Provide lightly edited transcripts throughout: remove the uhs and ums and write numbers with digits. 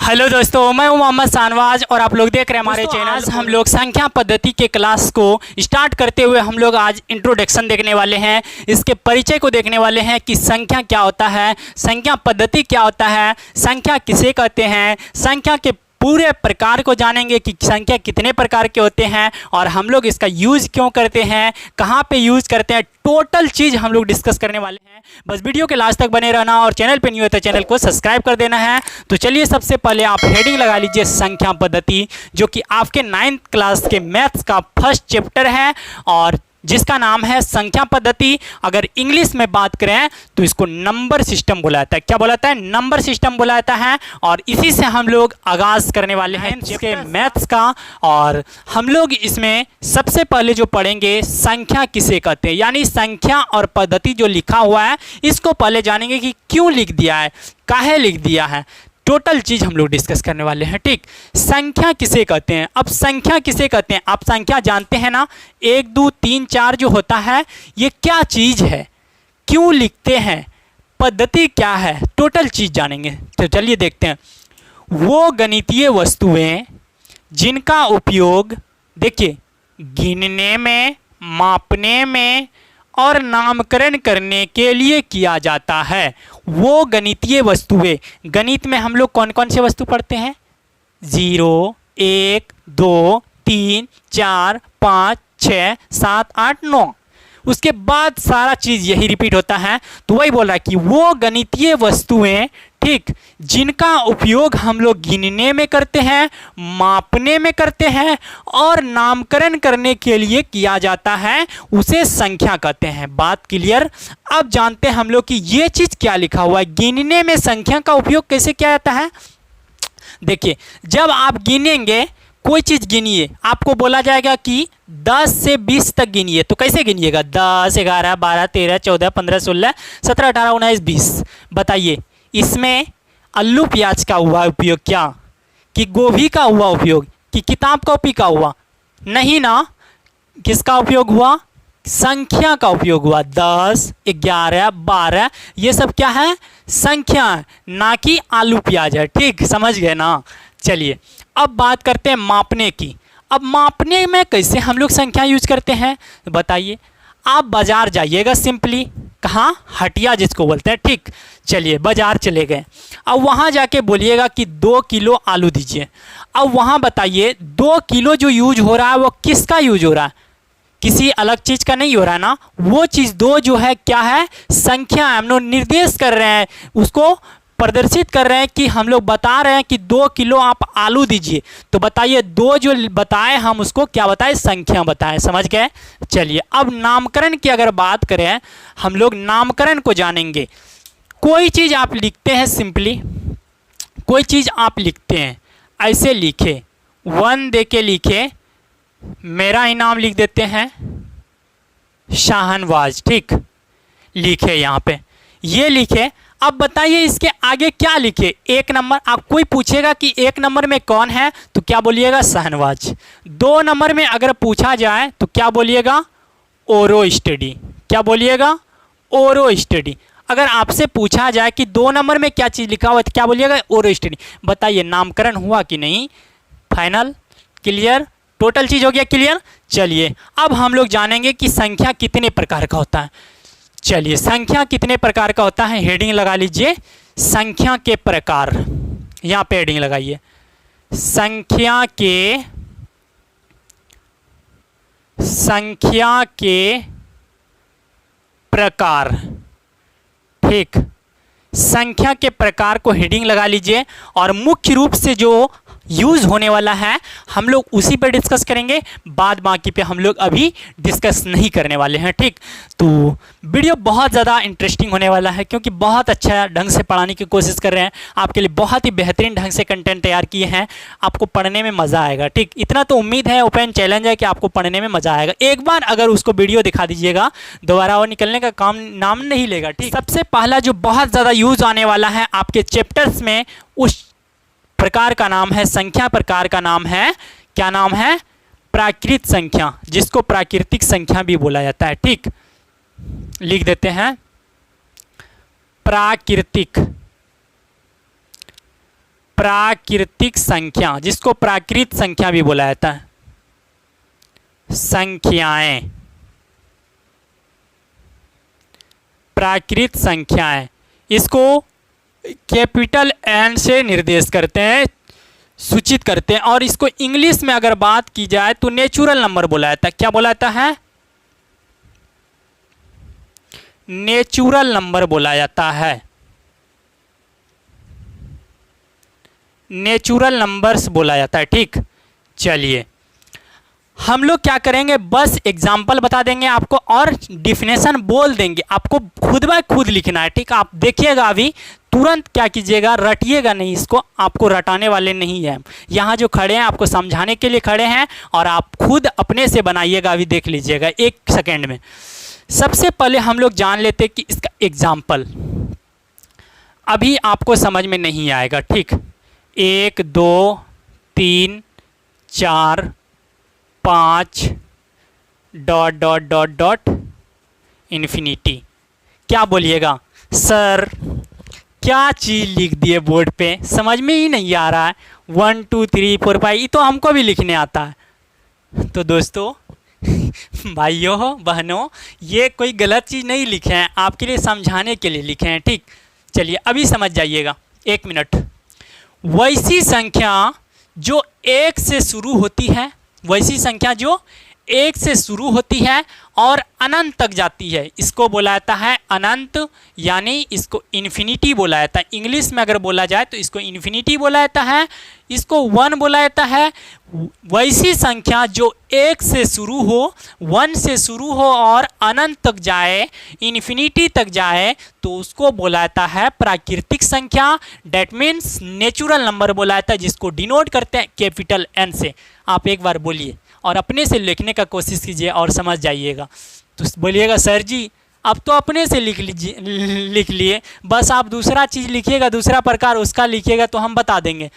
Hello दोस्तों, मैं हूं मोहम्मद शाहनवाज और आप लोग देख रहे हैं हमारे चैनल। आज हम लोग संख्या पद्धति के क्लास को स्टार्ट करते हुए हम लोग आज इंट्रोडक्शन देखने वाले हैं। इसके परिचय को देखने वाले हैं कि संख्या क्या होता है, संख्या पद्धति क्या होता है, संख्या किसे कहते हैं, संख्या के पूरे प्रकार को जानेंगे कि संख्या कितने प्रकार के होते हैं और हम लोग इसका यूज़ क्यों करते हैं, कहाँ पे यूज़ करते हैं, टोटल चीज़ हम लोग डिस्कस करने वाले हैं। बस वीडियो के लास्ट तक बने रहना और चैनल पे न्यू है तो चैनल को सब्सक्राइब कर देना है। तो चलिए सबसे पहले आप हेडिंग लगा लीजिए संख्या पद्धति, जो कि आपके 9th क्लास के मैथ्स का फर्स्ट चैप्टर है और जिसका नाम है संख्या पद्धति। अगर इंग्लिश में बात करें तो इसको नंबर सिस्टम बोला जाता है। क्या बोला जाता है? नंबर सिस्टम बोला जाता है। और इसी से हम लोग आगाज़ करने वाले हैं इसके मैथ्स का। और हम लोग इसमें सबसे पहले जो पढ़ेंगे संख्या किसे कहते हैं, यानी संख्या और पद्धति जो लिखा हुआ है इसको पहले जानेंगे कि क्यों लिख दिया है, काहे लिख दिया है, टोटल चीज़ हम लोग डिस्कस करने वाले हैं। ठीक, संख्या किसे कहते हैं? अब संख्या किसे कहते हैं आप संख्या जानते हैं ना, 1 2 3 4 जो होता है ये क्या चीज़ है, क्यों लिखते हैं, पद्धति क्या है, टोटल चीज़ जानेंगे। तो चलिए देखते हैं। वो गणितीय वस्तुएं जिनका उपयोग देखिए गिनने में, मापने में और नामकरण करने के लिए किया जाता है। वो गणितीय वस्तुएं, गणित में हम लोग कौन कौन से वस्तु पढ़ते हैं? 0 1 2 3 4 5 6 7 8 9, उसके बाद सारा चीज़ यही रिपीट होता है। तो वही बोल रहा है कि वो गणितीय वस्तुएं, ठीक, जिनका उपयोग हम लोग गिनने में करते हैं, मापने में करते हैं और नामकरण करने के लिए किया जाता है, उसे संख्या कहते हैं। बात क्लियर? अब जानते हैं हम लोग कि ये चीज़ क्या लिखा हुआ है, गिनने में संख्या का उपयोग कैसे किया जाता है। देखिए, जब आप गिनेंगे कोई चीज़ गिनिए, आपको बोला जाएगा कि 10 से 20 तक गिनिए, तो कैसे गिनिएगा? 10 11 12 13 14 15 16 17 18 19 20। बताइए, इसमें आलू प्याज का हुआ उपयोग क्या, कि गोभी का हुआ उपयोग, कि किताब कॉपी का हुआ? नहीं ना। किसका उपयोग हुआ? संख्या का उपयोग हुआ। 10 11 12 ये सब क्या है? संख्या, ना कि आलू प्याज है। ठीक, समझ गए ना। चलिए अब बात करते हैं मापने की। अब मापने में कैसे हम लोग संख्या यूज करते हैं बताइए। आप बाजार जाइएगा, सिंपली कहाँ? हटिया जिसको बोलते हैं। ठीक, चलिए बाजार चले गए। अब वहाँ जाके बोलिएगा कि 2 किलो आलू दीजिए। अब वहाँ बताइए 2 किलो जो यूज हो रहा है वो किसका यूज हो रहा है? किसी अलग चीज़ का नहीं हो रहा है ना। वो चीज़ 2 जो है क्या है? संख्या है। हम लोग निर्देश कर रहे हैं, उसको प्रदर्शित कर रहे हैं कि हम लोग बता रहे हैं कि 2 किलो आप आलू दीजिए। तो बताइए 2 जो बताए हम उसको क्या बताएं? संख्या बताएं। समझ गए? चलिए अब नामकरण की अगर बात करें, हम लोग नामकरण को जानेंगे। कोई चीज़ आप लिखते हैं, सिंपली कोई चीज़ आप लिखते हैं, ऐसे लिखे 1 दे के लिखे, मेरा ही नाम लिख देते हैं शाहनवाज। ठीक, लिखे यहाँ पे, ये लिखे। अब बताइए इसके आगे क्या लिखे? 1 नंबर। आप कोई पूछेगा कि 1 नंबर में कौन है तो क्या बोलिएगा? शाहनवाज। 2 नंबर में अगर पूछा जाए तो क्या बोलिएगा? ओरो स्टडी। क्या बोलिएगा? ओरो स्टडी। अगर आपसे पूछा जाए कि 2 नंबर में क्या चीज़ लिखा हुआ है तो क्या बोलिएगा? ओरो स्टडी। बताइए नामकरण हुआ कि नहीं? फाइनल? क्लियर? टोटल चीज़ हो गया क्लियर? चलिए अब हम लोग जानेंगे कि संख्या कितने प्रकार का होता है। चलिए संख्या कितने प्रकार का होता है, हेडिंग लगा लीजिए संख्या के प्रकार। यहाँ पे हेडिंग लगाइए संख्या के प्रकार। ठीक, संख्या के प्रकार को हेडिंग लगा लीजिए और मुख्य रूप से जो यूज़ होने वाला है हम लोग उसी पर डिस्कस करेंगे, बाद बाकी पे हम लोग अभी डिस्कस नहीं करने वाले हैं। ठीक, तो वीडियो बहुत ज़्यादा इंटरेस्टिंग होने वाला है क्योंकि बहुत अच्छा ढंग से पढ़ाने की कोशिश कर रहे हैं। आपके लिए बहुत ही बेहतरीन ढंग से कंटेंट तैयार किए हैं, आपको पढ़ने में मज़ा आएगा। ठीक, इतना तो उम्मीद है, ओपन चैलेंज है कि आपको पढ़ने में मज़ा आएगा। एक बार अगर उसको वीडियो दिखा दीजिएगा, दोबारा और निकलने का काम नाम नहीं लेगा। ठीक, सबसे पहला जो बहुत ज़्यादा यूज़ आने वाला है आपके चैप्टर्स में, उस प्रकार का नाम है, संख्या प्रकार का नाम है, क्या नाम है? प्राकृत संख्या, जिसको प्राकृतिक संख्या भी बोला जाता है। ठीक, लिख देते हैं प्राकृतिक प्राकृतिक संख्या, जिसको प्राकृत संख्या भी बोला जाता है, संख्याएं, प्राकृत संख्याएं, इसको कैपिटल एन से निर्देश करते हैं, सूचित करते हैं। और इसको इंग्लिश में अगर बात की जाए तो नेचुरल नंबर बोला जाता है। क्या बोला जाता है? नेचुरल नंबर बोला जाता है, नेचुरल नंबर्स बोला जाता है। ठीक, चलिए हम लोग क्या करेंगे, बस एग्जाम्पल बता देंगे आपको और डिफिनेशन बोल देंगे, आपको खुद ब खुद लिखना है। ठीक, आप देखिएगा, अभी तुरंत क्या कीजिएगा, रटिएगा नहीं इसको, आपको रटाने वाले नहीं हैं। यहाँ जो खड़े हैं आपको समझाने के लिए खड़े हैं और आप खुद अपने से बनाइएगा, अभी देख लीजिएगा 1 सेकेंड में। सबसे पहले हम लोग जान लेते हैं कि इसका एग्जाम्पल अभी आपको समझ में नहीं आएगा। ठीक, 1 2 3 4 5 dot dot dot dot infinity. क्या बोलिएगा, सर क्या चीज़ लिख दिए बोर्ड पे, समझ में ही नहीं आ रहा है। 1 2 3 4 5 ये तो हमको भी लिखने आता है। तो दोस्तों भाइयों बहनों, ये कोई गलत चीज़ नहीं लिखे हैं, आपके लिए समझाने के लिए लिखे हैं। ठीक, चलिए अभी समझ जाइएगा, 1 मिनट। वैसी संख्या जो 1 से शुरू होती है, वैसी संख्या जो 1 से शुरू होती है और अनंत तक जाती है, इसको बोला जाता है अनंत, यानी इसको इन्फिनिटी बोला जाता है। इंग्लिश में अगर बोला जाए तो इसको इन्फिनिटी बोला जाता है, इसको 1 बोला जाता है। वैसी संख्या जो 1 से शुरू हो, 1 से शुरू हो और अनंत तक जाए, इन्फिनिटी तक जाए, तो उसको बोला जाता है प्राकृतिक संख्या। डेट मीन्स नेचुरल नंबर बोला जाता है, जिसको डिनोट करते हैं कैपिटल एन से। आप एक बार बोलिए और अपने से लिखने का कोशिश कीजिए और समझ जाइएगा। तो बोलिएगा सर जी अब तो अपने से लिख लिए, बस आप दूसरा चीज़ लिखिएगा, दूसरा प्रकार उसका लिखिएगा तो हम बता देंगे।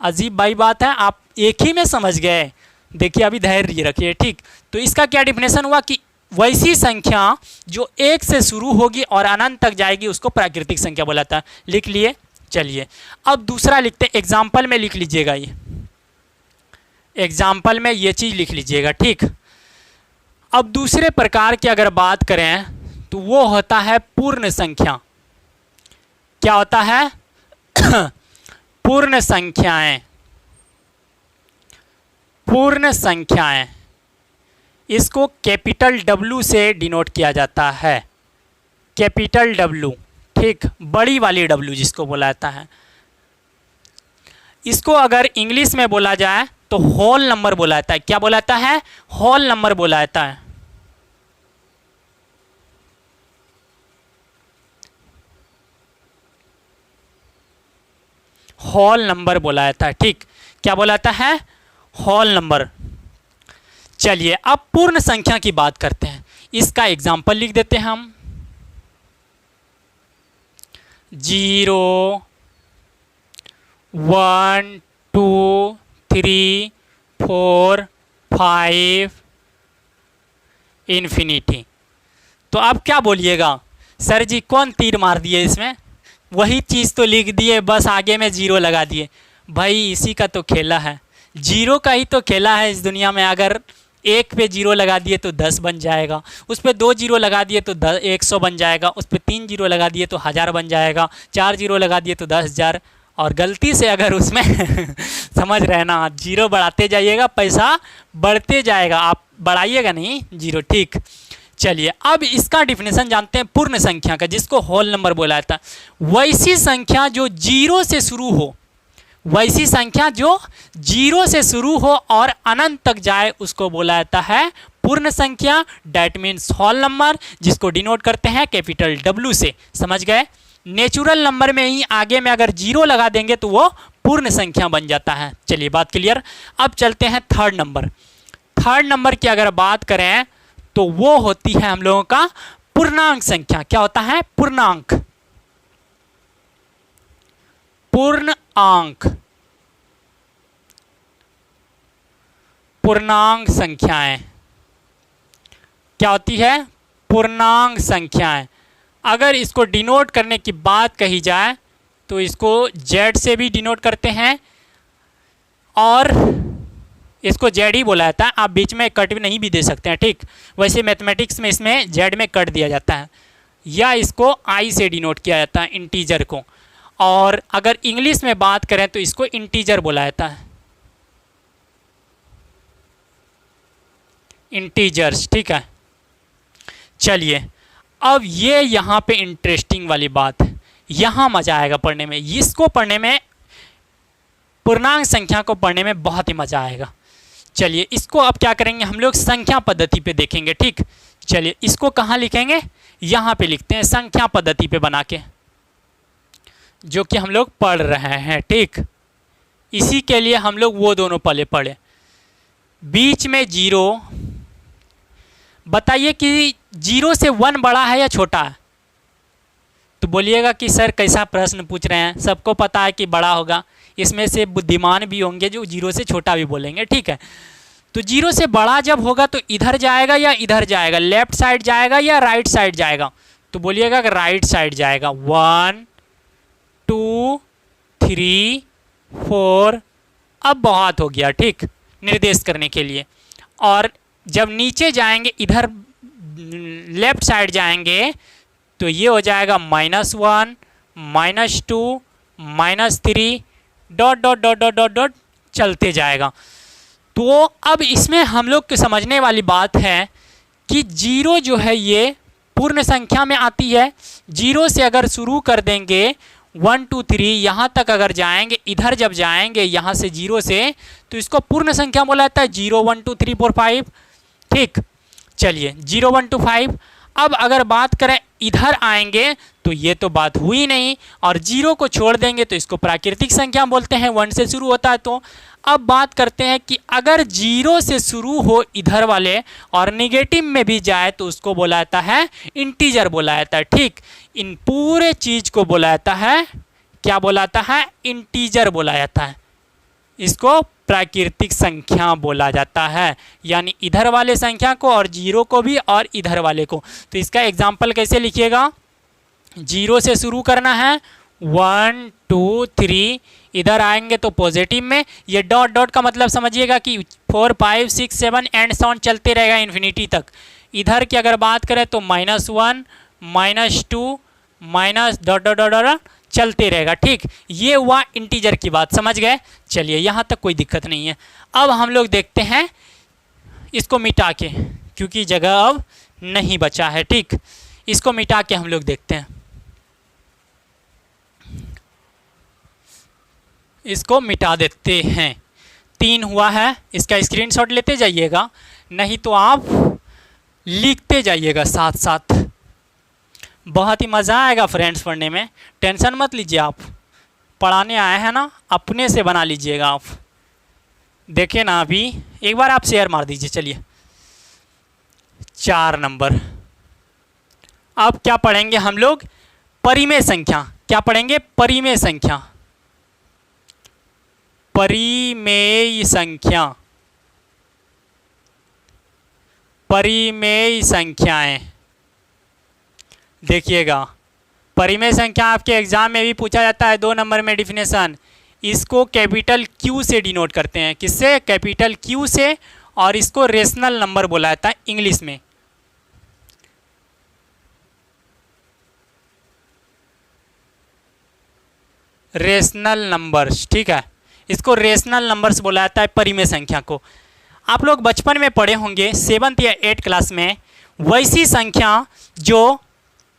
अजीब भाई बात है, आप एक ही में समझ गए। देखिए अभी धैर्य रखिए। ठीक, तो इसका क्या डिफिनेशन हुआ कि वैसी संख्या जो 1 से शुरू होगी और अनंत तक जाएगी उसको प्राकृतिक संख्या बोला जाता है। लिख लिए, चलिए अब दूसरा लिखते हैं। एग्जाम्पल में लिख लीजिएगा, ये एग्जाम्पल में ये चीज़ लिख लीजिएगा। ठीक, अब दूसरे प्रकार की अगर बात करें तो वो होता है पूर्ण संख्या। क्या होता है? पूर्ण संख्याएं, पूर्ण संख्याएं, इसको कैपिटल W से डिनोट किया जाता है, कैपिटल W। ठीक, बड़ी वाली W जिसको बोला जाता है। इसको अगर इंग्लिश में बोला जाए तो होल नंबर बोला जाता है। क्या बोला जाता है? होल नंबर बोला जाता है। होल नंबर बोला जाता है। ठीक, क्या बोला जाता है? Whole number. चलिए अब पूर्ण संख्या की बात करते हैं। इसका एग्जाम्पल लिख देते हैं हम। 0 1 2 3 4 5 इन्फिनिटी। तो अब क्या बोलिएगा, सर जी कौन तीर मार दिए इसमें, वही चीज़ तो लिख दिए, बस आगे में 0 लगा दिए। भाई इसी का तो खेला है, 0 का ही तो खेला है इस दुनिया में। अगर 1 पे 0 लगा दिए तो 10 बन जाएगा, उस पर 2 0 लगा दिए तो 100 बन जाएगा, उस पर 3 0 लगा दिए तो 1000 बन जाएगा, 4 0 लगा दिए तो 10,000। और गलती से अगर उसमें समझ रहे ना, 0 बढ़ाते जाइएगा, पैसा बढ़ते जाएगा, आप बढ़ाइएगा नहीं 0। ठीक, चलिए अब इसका डिफिनेशन जानते हैं पूर्ण संख्या का, जिसको होल नंबर बोला जाता है। वैसी संख्या जो 0 से शुरू हो, वैसी संख्या जो 0 से शुरू हो और अनंत तक जाए उसको बोला जाता है पूर्ण संख्या। डेट मीन्स होल नंबर, जिसको डिनोट करते हैं कैपिटल W से। समझ गए? नेचुरल नंबर में ही आगे में अगर 0 लगा देंगे तो वो पूर्ण संख्या बन जाता है। चलिए बात क्लियर। अब चलते हैं थर्ड नंबर। थर्ड नंबर की अगर बात करें तो वो होती है हम लोगों का पूर्णांक संख्या। क्या होता है? पूर्णांक, पूर्णांक, पूर्णांक संख्याएं। क्या होती है? पूर्णांक संख्याएं। अगर इसको डिनोट करने की बात कही जाए तो इसको जेड से भी डिनोट करते हैं और इसको जेड ही बोला जाता है। आप बीच में कट भी नहीं भी दे सकते हैं, ठीक। वैसे मैथमेटिक्स में इसमें जेड में कट दिया जाता है, या इसको आई से डिनोट किया जाता है इंटीजर को। और अगर इंग्लिश में बात करें तो इसको इंटीजर बोला जाता है, इंटीजर्स, ठीक है। चलिए अब ये यहाँ पे इंटरेस्टिंग वाली बात है, यहाँ मजा आएगा पढ़ने में। इसको पढ़ने में, पूर्णांक संख्या को पढ़ने में बहुत ही मजा आएगा। चलिए इसको अब क्या करेंगे, हम लोग संख्या पद्धति पे देखेंगे, ठीक। चलिए इसको कहाँ लिखेंगे, यहाँ पे लिखते हैं संख्या पद्धति पे बना के, जो कि हम लोग पढ़ रहे हैं, ठीक। इसी के लिए हम लोग वो दोनों पहले पढ़े। बीच में जीरो, बताइए कि जीरो से 1 बड़ा है या छोटा है। तो बोलिएगा कि सर कैसा प्रश्न पूछ रहे हैं, सबको पता है कि बड़ा होगा। इसमें से बुद्धिमान भी होंगे जो जीरो से छोटा भी बोलेंगे, ठीक है। तो जीरो से बड़ा जब होगा तो इधर जाएगा या इधर जाएगा, लेफ्ट साइड जाएगा या राइट साइड जाएगा। तो बोलिएगा कि राइट साइड जाएगा। 1 2 3 4, अब बहुत हो गया, ठीक, निर्देश करने के लिए। और जब नीचे जाएंगे, इधर लेफ्ट साइड जाएंगे, तो ये हो जाएगा -1 -2 -3 dot dot dot dot dot dot चलते जाएगा। तो अब इसमें हम लोग को समझने वाली बात है कि जीरो जो है ये पूर्ण संख्या में आती है। जीरो से अगर शुरू कर देंगे 1 2 3 यहाँ तक अगर जाएंगे, इधर जब जाएंगे यहाँ से जीरो से, तो इसको पूर्ण संख्या बोला जाता है। 0 1 2 3 4 5, ठीक। चलिए 0 1 2 5। अब अगर बात करें इधर आएंगे तो ये तो बात हुई नहीं, और जीरो को छोड़ देंगे तो इसको प्राकृतिक संख्या बोलते हैं, 1 से शुरू होता है। तो अब बात करते हैं कि अगर जीरो से शुरू हो इधर वाले और निगेटिव में भी जाए तो उसको बोला जाता है इंटीजर बोला जाता है, ठीक। इन पूरे चीज को बोला जाता है, क्या बोला जाता है, इंटीजर बोला जाता है। इसको प्राकृतिक संख्या बोला जाता है, यानी इधर वाले संख्या को और जीरो को भी और इधर वाले को। तो इसका एग्जाम्पल कैसे लिखिएगा, जीरो से शुरू करना है, 1 2 3, इधर आएंगे तो पॉजिटिव में, ये डॉट डॉट का मतलब समझिएगा कि 4 5 6 7 एंड साउंड चलते रहेगा इन्फिनिटी तक। इधर की अगर बात करें तो -1 -2 minus dot dot dot dot चलते रहेगा, ठीक। ये हुआ इंटीजर की बात, समझ गए। चलिए यहाँ तक कोई दिक्कत नहीं है। अब हम लोग देखते हैं इसको मिटा के, क्योंकि जगह अब नहीं बचा है, ठीक। इसको मिटा के हम लोग देखते हैं, इसको मिटा देते हैं। 3 हुआ है, इसका स्क्रीनशॉट लेते जाइएगा, नहीं तो आप लिखते जाइएगा साथ साथ। बहुत ही मज़ा आएगा फ्रेंड्स पढ़ने में, टेंशन मत लीजिए। आप पढ़ाने आए हैं ना, अपने से बना लीजिएगा। आप देखें ना, अभी एक बार आप शेयर मार दीजिए। चलिए 4 नंबर। अब क्या पढ़ेंगे हम लोग, परिमेय संख्या। क्या पढ़ेंगे, परिमेय संख्या। परिमेय संख्या, परिमेय संख्याएं। देखिएगा, परिमेय संख्या आपके एग्जाम में भी पूछा जाता है 2 नंबर में डिफिनेशन। इसको कैपिटल क्यू से डिनोट करते हैं, किससे, कैपिटल क्यू से। और इसको रेशनल नंबर बोला जाता है इंग्लिश में। रेशनल नंबर्स, ठीक है। इसको रेशनल नंबर्स बोला जाता है परिमेय संख्या को। आप लोग बचपन में पढ़े होंगे 7th या 8th क्लास में, वैसी संख्या जो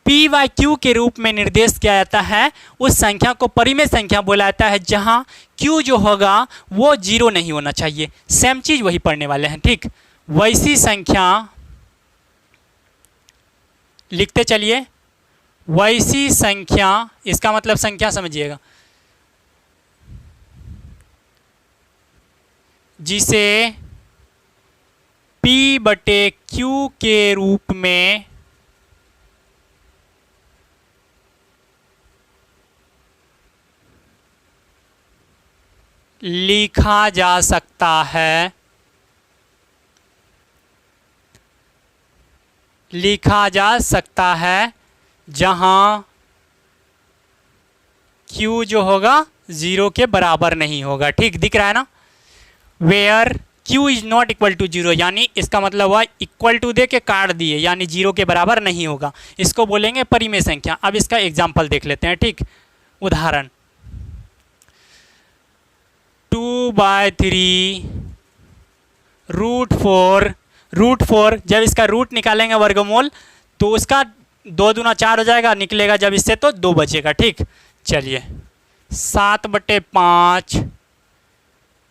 P/Q के रूप में निर्देश किया जाता है, उस संख्या को परिमेय संख्या बोला जाता है, जहां Q जो होगा वो 0 नहीं होना चाहिए। सेम चीज़ वही पढ़ने वाले हैं, ठीक। वैसी संख्या लिखते चलिए, वैसी संख्या, इसका मतलब संख्या समझिएगा, जिसे P/Q के रूप में लिखा जा सकता है, लिखा जा सकता है, जहां q जो होगा 0 के बराबर नहीं होगा। ठीक दिख रहा है ना, where q is not equal to 0, यानी इसका मतलब हुआ इक्वल टू दे के काट दिए, यानी 0 के बराबर नहीं होगा, इसको बोलेंगे परिमेय संख्या। अब इसका एग्जाम्पल देख लेते हैं। ठीक, उदाहरण 2/3 √4 जब इसका रूट निकालेंगे वर्गमूल तो उसका 2 दूना 4 हो जाएगा, निकलेगा जब इससे तो 2 बचेगा। ठीक, चलिए 7/5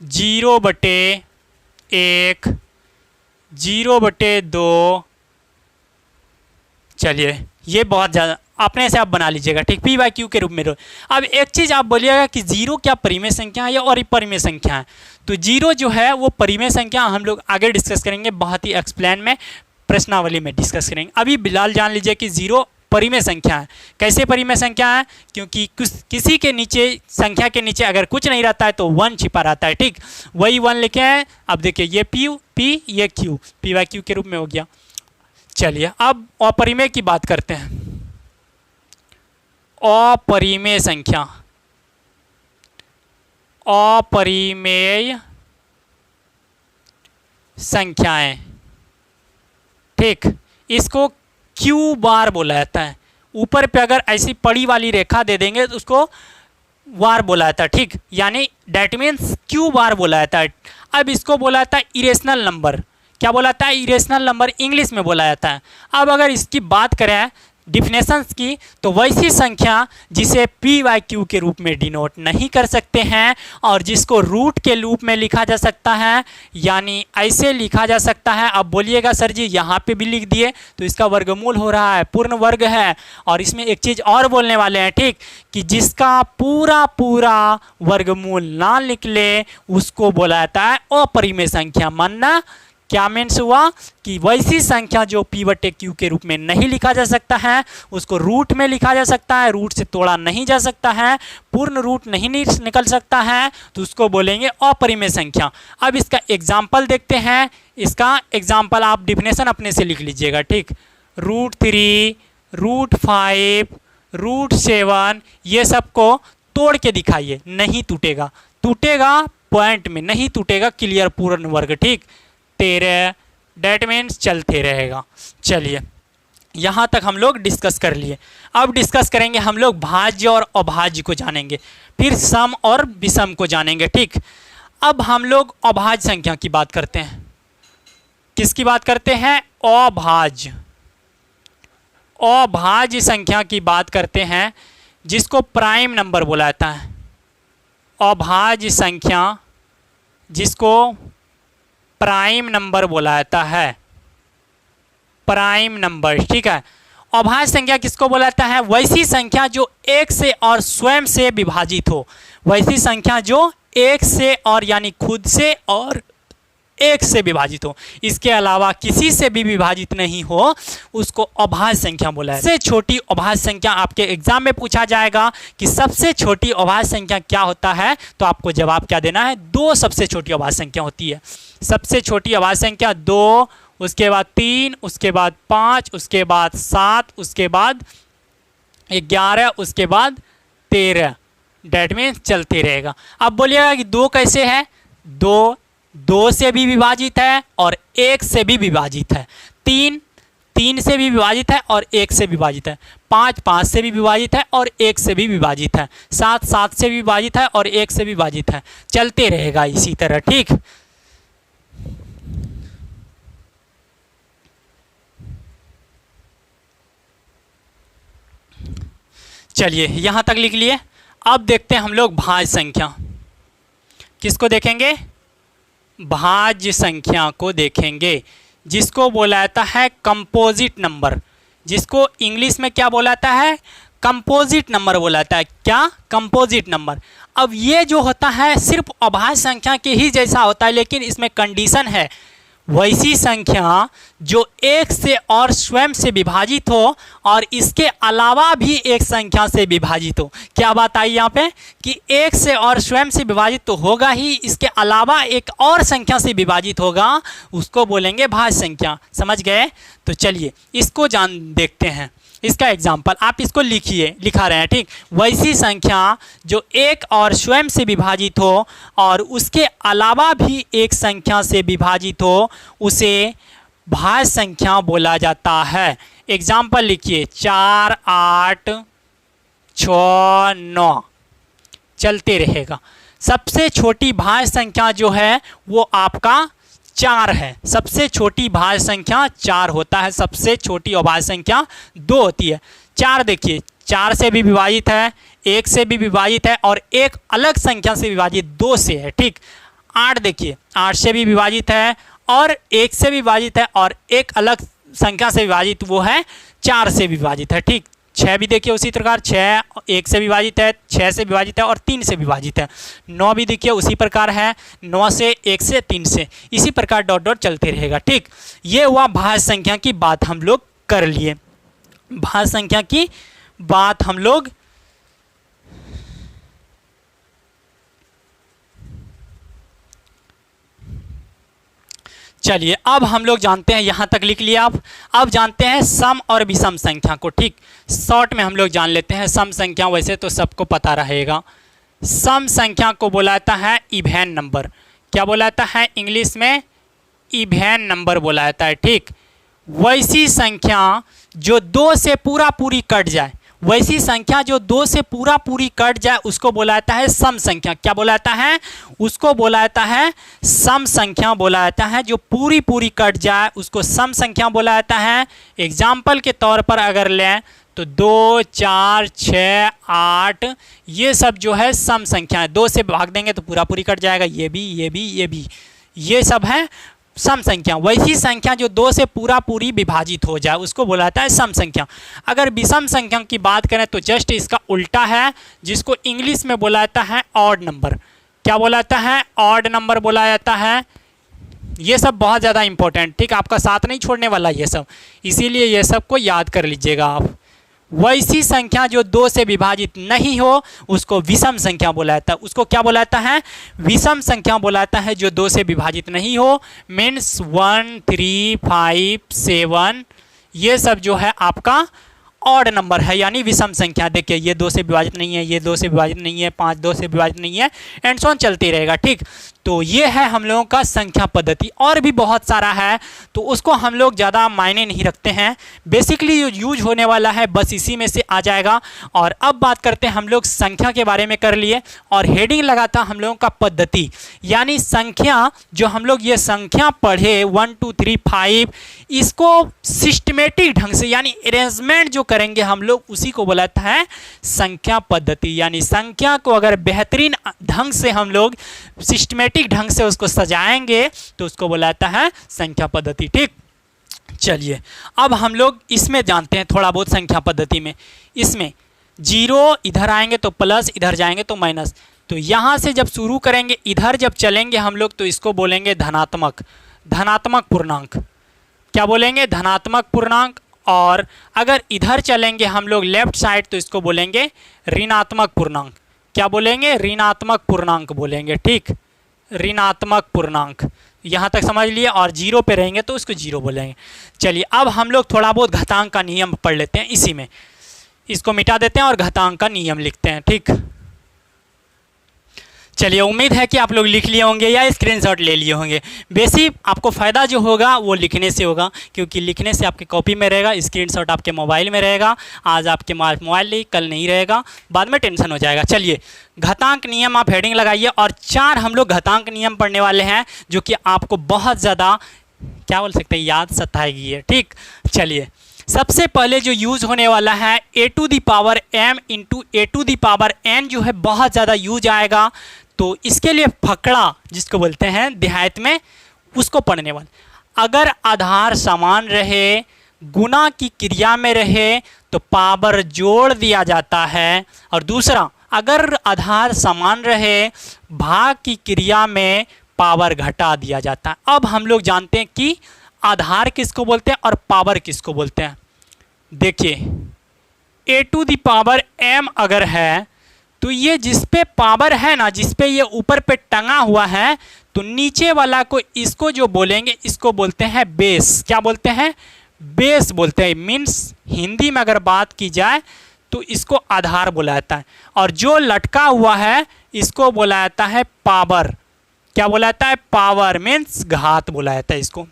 0/1 0/2, चलिए ये बहुत ज़्यादा अपने से आप बना लीजिएगा। ठीक, p/q के रूप में। अब एक चीज़ आप बोलिएगा कि 0 क्या परिमेय संख्या है या और परिमेय संख्या है? तो 0 जो है वो परिमेय संख्या हम लोग आगे डिस्कस करेंगे, बहुत ही एक्सप्लेन में प्रश्नावली में डिस्कस करेंगे। अभी बिलाल जान लीजिए कि 0 परिमेय संख्या है। कैसे परिमेय संख्या है? क्योंकि किसी के नीचे, संख्या के नीचे अगर कुछ नहीं रहता है तो 1 छिपा रहता है। ठीक, वही 1 लिखे हैं। अब देखिए ये p ये q, p/q के रूप में हो गया। चलिए अब अपरिमेय की बात करते हैं। अपरिमेय संख्या, अपरिमेय संख्याएं। ठीक, इसको क्यू बार बोला जाता है। ऊपर पे अगर ऐसी पड़ी वाली रेखा दे देंगे तो उसको बार बोला जाता है। ठीक, यानी डेट मीन्स क्यू बार बोला जाता है। अब इसको बोला जाता है इरेशनल नंबर। क्या बोला जाता है? इरेशनल नंबर इंग्लिश में बोला जाता है। अब अगर इसकी बात करें डिफिनेशंस की, तो वैसी संख्या जिसे p/q के रूप में डिनोट नहीं कर सकते हैं और जिसको रूट के रूप में लिखा जा सकता है, यानी ऐसे लिखा जा सकता है। अब बोलिएगा सर जी यहाँ पे भी लिख दिए तो इसका वर्गमूल हो रहा है, पूर्ण वर्ग है। और इसमें एक चीज़ और बोलने वाले हैं, ठीक, कि जिसका पूरा वर्गमूल ना निकले उसको बोला जाता है अपरिमेय संख्या। मानना क्या मीन्स हुआ कि वैसी संख्या जो p/q के रूप में नहीं लिखा जा सकता है उसको रूट में लिखा जा सकता है, रूट से तोड़ा नहीं जा सकता है, पूर्ण रूट नहीं निकल सकता है, तो उसको बोलेंगे अपरिमेय संख्या। अब इसका एग्जाम्पल देखते हैं। इसका एग्जाम्पल आप डिफिनेशन अपने से लिख लीजिएगा। ठीक, √3 √5 √7 ये सबको तोड़ के दिखाइए, नहीं टूटेगा, टूटेगा पॉइंट में, नहीं टूटेगा क्लियर पूर्ण वर्ग। ठीक, 13 डेट मीन्स चलते रहेगा। चलिए यहाँ तक हम लोग डिस्कस कर लिए। अब डिस्कस करेंगे हम लोग भाज्य और अभाज्य को जानेंगे, फिर सम और विषम को जानेंगे। ठीक, अब हम लोग अभाज्य संख्या की बात करते हैं। किसकी बात करते हैं? अभाज्य। अभाज्य संख्या की बात करते हैं जिसको प्राइम नंबर बोला जाता है। अभाज्य संख्या जिसको प्राइम नंबर बोला जाता है, प्राइम नंबर। ठीक है, अभाज्य संख्या किसको बोला जाता है? वैसी संख्या जो एक से और स्वयं से विभाजित हो। वैसी संख्या जो एक से और यानी खुद से और एक से विभाजित हो, इसके अलावा किसी से भी विभाजित नहीं हो, उसको अभाज्य संख्या बोला है। सबसे छोटी अभाज्य संख्या आपके एग्जाम में पूछा जाएगा कि सबसे छोटी अभाज्य संख्या क्या होता है, तो आपको जवाब क्या देना है? 2 सबसे छोटी अभाज्य संख्या होती है। सबसे छोटी अभाज्य संख्या 2, उसके बाद 3, उसके बाद 5, उसके बाद 7, उसके बाद 11, उसके बाद 13। डेट मीन्स चलते रहेगा। अब बोलिएगा कि 2 कैसे है? 2 से भी विभाजित है और 1 से भी विभाजित है। 3 से भी विभाजित है और 1 से विभाजित है। 5 से भी विभाजित है और 1 से भी विभाजित है। 7 से भी विभाजित है और 1 से भी विभाजित है। चलते रहेगा इसी तरह। ठीक, चलिए यहाँ तक लिख लिए। अब देखते हैं हम लोग भाज्य संख्या। किसको देखेंगे? भाज्य संख्या को देखेंगे, जिसको बोला जाता है कंपोजिट नंबर। जिसको इंग्लिश में क्या बोला जाता है? कंपोजिट नंबर बोला जाता है। क्या? Composite number. अब ये जो होता है सिर्फ अभाज्य संख्या के ही जैसा होता है, लेकिन इसमें कंडीशन है, वैसी संख्या जो एक से और स्वयं से विभाजित हो और इसके अलावा भी एक संख्या से विभाजित हो। क्या बात आई यहाँ पे कि एक से और स्वयं से विभाजित तो होगा ही, इसके अलावा एक और संख्या से विभाजित होगा, उसको बोलेंगे भाज्य संख्या। समझ गए? तो चलिए इसको देखते हैं। इसका एग्जाम्पल आप इसको लिखिए, लिखा रहे हैं, ठीक। वैसी संख्या जो एक और स्वयं से विभाजित हो और उसके अलावा भी एक संख्या से विभाजित हो उसे भाज्य संख्या बोला जाता है। एग्जाम्पल लिखिए 4, 8, 6, 9 चलते रहेगा। सबसे छोटी भाज्य संख्या जो है वो आपका 4 है। सबसे छोटी भाज्य संख्या 4 होता है, सबसे छोटी अभाज्य संख्या 2 होती है। 4 देखिए 4 से भी विभाजित है, 1 से भी विभाजित है और एक अलग संख्या से विभाजित 2 से है, ठीक। 8 देखिए 8 से भी विभाजित है और 1 से विभाजित है और एक अलग संख्या से विभाजित वो है 4 से विभाजित है, ठीक। 6 भी देखिए उसी प्रकार 6 1 से विभाजित है, 6 से विभाजित है और 3 से विभाजित है। 9 भी देखिए उसी प्रकार है, 9 से 1 से 3 से, इसी प्रकार डॉट डॉट चलते रहेगा, ठीक। ये हुआ भाज्य संख्या की बात हम लोग कर लिए। भाज्य संख्या की बात हम लोग चलिए अब हम लोग जानते हैं, यहाँ तक लिख लिया आप। अब जानते हैं सम और विषम संख्या को, ठीक। शॉर्ट में हम लोग जान लेते हैं सम संख्या, वैसे तो सबको पता रहेगा। सम संख्या को बोला जाता है इवेन नंबर। क्या बोला जाता है इंग्लिश में? इवेन नंबर बोला जाता है, ठीक। वैसी संख्या जो 2 से पूरा पूरी कट जाए, वैसी संख्या जो 2 से पूरा पूरी कट जाए उसको बोला जाता है सम संख्या। क्या बोला जाता है? उसको बोला जाता है सम संख्या बोला जाता है। जो पूरी पूरी कट जाए उसको सम संख्या बोला जाता है। एग्जाम्पल के तौर पर अगर लें तो 2, 4, 6, 8 ये सब जो है सम संख्या है। 2 से भाग देंगे तो पूरा पूरी कट जाएगा, ये भी, ये भी, ये भी, ये सब है सम संख्या। वैसी संख्या जो 2 से पूरा पूरी विभाजित हो जाए उसको बोला जाता है सम संख्या। अगर विषम संख्या की बात करें तो जस्ट इसका उल्टा है, जिसको इंग्लिश में बोला जाता है ऑड नंबर। क्या बोला जाता है? ऑड नंबर बोला जाता है। ये सब बहुत ज़्यादा इंपॉर्टेंट, ठीक, आपका साथ नहीं छोड़ने वाला ये सब, इसीलिए ये सब को याद कर लीजिएगा आप। वैसी संख्या जो 2 से विभाजित नहीं हो उसको विषम संख्या बोला जाता है। उसको क्या बोला जाता है? विषम संख्या बोला जाता है जो 2 से विभाजित नहीं हो। मीन्स 1, 3, 5, 7 ये सब जो है आपका ऑड नंबर है, यानी विषम संख्या। देखिए ये 2 से विभाजित नहीं है, ये 2 से विभाजित नहीं है, 5 2 से विभाजित नहीं है, एंड सो ऑन चलते रहेगा, ठीक। तो ये है हम लोगों का संख्या पद्धति। और भी बहुत सारा है तो उसको हम लोग ज़्यादा मायने नहीं रखते हैं। बेसिकली जो यूज होने वाला है बस इसी में से आ जाएगा। और अब बात करते हैं हम लोग संख्या के बारे में कर लिए और हेडिंग लगाता हम लोगों का पद्धति, यानी संख्या जो हम लोग ये संख्या पढ़े 1 2 3 5 इसको सिस्टमेटिक ढंग से यानी अरेंजमेंट जो करेंगे हम लोग उसी को बोला जाता है संख्या पद्धति। यानी संख्या को अगर बेहतरीन ढंग से हम लोग सिस्टमेटिक ढंग से उसको सजाएंगे तो उसको बोला जाता है संख्या पद्धति, ठीक। चलिए अब हम लोग इसमें जानते हैं थोड़ा बहुत संख्या पद्धति में। इसमें 0 इधर आएंगे तो प्लस, इधर जाएंगे तो माइनस। तो यहाँ से जब शुरू करेंगे इधर जब चलेंगे हम लोग तो इसको बोलेंगे धनात्मक, धनात्मक पूर्णांक। क्या बोलेंगे? धनात्मक पूर्णांक। और अगर इधर चलेंगे हम लोग लेफ्ट साइड तो इसको बोलेंगे ऋणात्मक पूर्णांक। क्या बोलेंगे? ऋणात्मक पूर्णांक बोलेंगे, ठीक, ऋणात्मक पूर्णांक। यहाँ तक समझ लिए। और 0 पे रहेंगे तो उसको 0 बोलेंगे। चलिए अब हम लोग थोड़ा बहुत घातांक का नियम पढ़ लेते हैं। इसी में इसको मिटा देते हैं और घातांक का नियम लिखते हैं, ठीक। चलिए उम्मीद है कि आप लोग लिख लिए होंगे या स्क्रीनशॉट ले लिए होंगे। बेसिक आपको फ़ायदा जो होगा वो लिखने से होगा, क्योंकि लिखने से आपके कॉपी में रहेगा, स्क्रीनशॉट आपके मोबाइल में रहेगा। आज आपके मोबाइल नहीं, कल नहीं रहेगा, बाद में टेंशन हो जाएगा। चलिए घातांक नियम आप हेडिंग लगाइए और 4 हम लोग घातांक नियम पढ़ने वाले हैं जो कि आपको बहुत ज़्यादा क्या बोल सकते हैं याद सताएगी है, ठीक। चलिए सबसे पहले जो यूज़ होने वाला है a⁴m इंटू a⁴n जो है बहुत ज़्यादा यूज आएगा। तो इसके लिए फकड़ा जिसको बोलते हैं देहात में उसको पढ़ने वाले। अगर आधार समान रहे, गुना की क्रिया में रहे तो पावर जोड़ दिया जाता है। और दूसरा, अगर आधार समान रहे, भाग की क्रिया में पावर घटा दिया जाता है। अब हम लोग जानते हैं कि आधार किसको बोलते हैं और पावर किसको बोलते हैं। देखिए a⁴m अगर है तो ये जिस पे पावर है ना, जिस पे ये ऊपर पे टंगा हुआ है, तो नीचे वाला को इसको जो बोलेंगे इसको बोलते हैं बेस। क्या बोलते हैं? बेस बोलते हैं। मीन्स हिंदी में अगर बात की जाए तो इसको आधार बोला जाता है, और जो लटका हुआ है इसको बोला जाता है पावर। क्या बोला जाता है? पावर मीन्स घात बोला जाता है इसको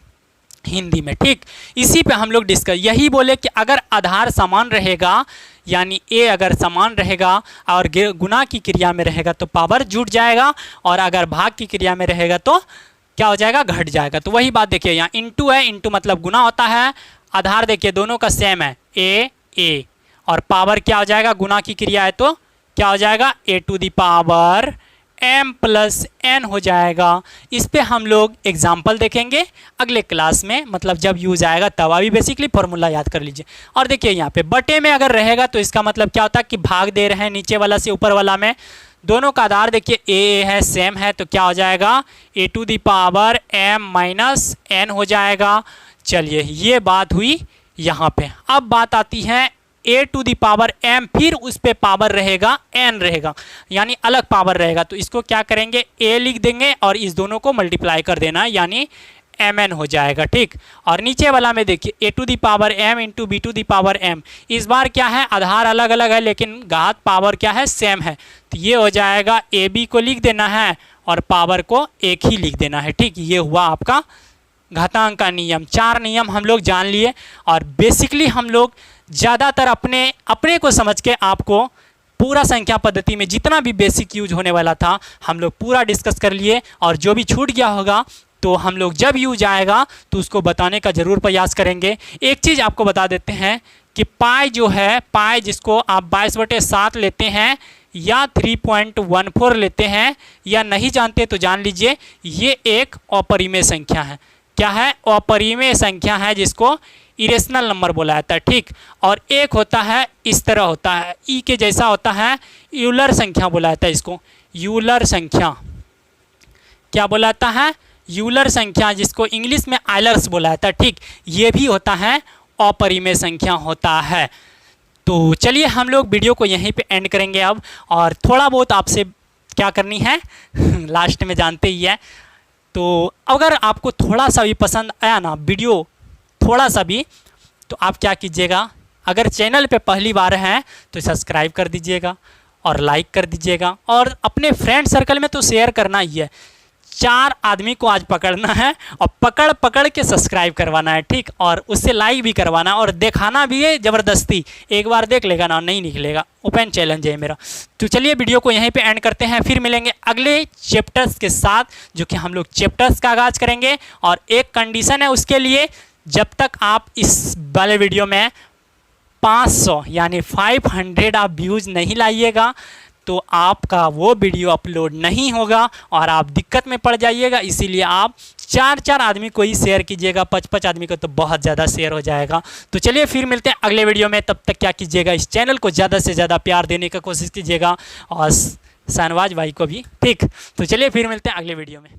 हिंदी में। ठीक, इसी पे हम लोग डिस्कस यही बोले कि अगर आधार समान रहेगा, यानी ए अगर समान रहेगा और गुना की क्रिया में रहेगा तो पावर जुड़ जाएगा, और अगर भाग की क्रिया में रहेगा तो क्या हो जाएगा? घट जाएगा। तो वही बात देखिए, यहाँ इंटू है, इंटू मतलब गुना होता है। आधार देखिए दोनों का सेम है, ए, और पावर क्या हो जाएगा? गुना की क्रिया है तो क्या हो जाएगा? A to the power m plus n हो जाएगा। इस पे हम लोग एग्जाम्पल देखेंगे अगले क्लास में, मतलब जब यूज आएगा तब। अभी बेसिकली फॉर्मूला याद कर लीजिए। और देखिए यहाँ पे बटे में अगर रहेगा तो इसका मतलब क्या होता है कि भाग दे रहे हैं नीचे वाला से ऊपर वाला में। दोनों का आधार देखिए ए है, सेम है, तो क्या हो जाएगा? A to the power m minus n हो जाएगा। चलिए ये बात हुई यहाँ पे। अब बात आती है ए टू दी पावर m, फिर उस पे पावर रहेगा n रहेगा, यानी अलग पावर रहेगा। तो इसको क्या करेंगे? a लिख देंगे और इस दोनों को मल्टीप्लाई कर देना, यानी mn हो जाएगा। ठीक, और नीचे वाला में देखिए a to the power m into B to the power m। इस बार क्या है? आधार अलग अलग है लेकिन घात पावर क्या है? सेम है। तो ये हो जाएगा ab को लिख देना है और पावर को एक ही लिख देना है। ठीक, ये हुआ आपका घातांक का नियम। 4 नियम हम लोग जान लिए, और बेसिकली हम लोग ज़्यादातर अपने को समझ के आपको पूरा संख्या पद्धति में जितना भी बेसिक यूज होने वाला था हम लोग पूरा डिस्कस कर लिए, और जो भी छूट गया होगा तो हम लोग जब यूज आएगा तो उसको बताने का ज़रूर प्रयास करेंगे। एक चीज़ आपको बता देते हैं कि पाई जो है, पाई जिसको आप 22/7 लेते हैं या 3.14 लेते हैं, या नहीं जानते तो जान लीजिए, ये एक अपरिमेय संख्या है। क्या है? अपरिमेय संख्या है, जिसको इरेशनल नंबर बोला जाता है। ठीक, और एक होता है इस तरह होता है, ई के जैसा होता है, यूलर संख्या बोला जाता है इसको। यूलर संख्या क्या बोला जाता है? यूलर संख्या, जिसको इंग्लिश में आइलर्स बोला जाता है। ठीक, ये भी होता है अपरिमेय संख्या होता है। तो चलिए हम लोग वीडियो को यहीं पे एंड करेंगे अब, और थोड़ा बहुत आपसे क्या करनी है लास्ट में जानते ही है। तो अगर आपको थोड़ा सा भी पसंद आया ना वीडियो, थोड़ा सा भी, तो आप क्या कीजिएगा, अगर चैनल पे पहली बार हैं तो सब्सक्राइब कर दीजिएगा और लाइक कर दीजिएगा, और अपने फ्रेंड सर्कल में तो शेयर करना ही है। 4 आदमी को आज पकड़ना है और पकड़ के सब्सक्राइब करवाना है। ठीक, और उससे लाइक भी करवाना है और दिखाना भी है ज़बरदस्ती। एक बार देख लेगा ना, नहीं निकलेगा, ओपन चैलेंज है मेरा। तो चलिए वीडियो को यहीं पे एंड करते हैं, फिर मिलेंगे अगले चैप्टर्स के साथ, जो कि हम लोग चैप्टर्स का आगाज़ करेंगे। और एक कंडीशन है उसके लिए, जब तक आप इस वाले वीडियो में 500 यानी 500 आप व्यूज़ नहीं लाइएगा तो आपका वो वीडियो अपलोड नहीं होगा और आप दिक्कत में पड़ जाइएगा। इसीलिए आप 4 आदमी को ही शेयर कीजिएगा, 5 आदमी को तो बहुत ज़्यादा शेयर हो जाएगा। तो चलिए फिर मिलते हैं अगले वीडियो में। तब तक क्या कीजिएगा, इस चैनल को ज़्यादा से ज़्यादा प्यार देने का कोशिश कीजिएगा, और शाहनवाज भाई को भी। ठीक, तो चलिए फिर मिलते हैं अगले वीडियो में।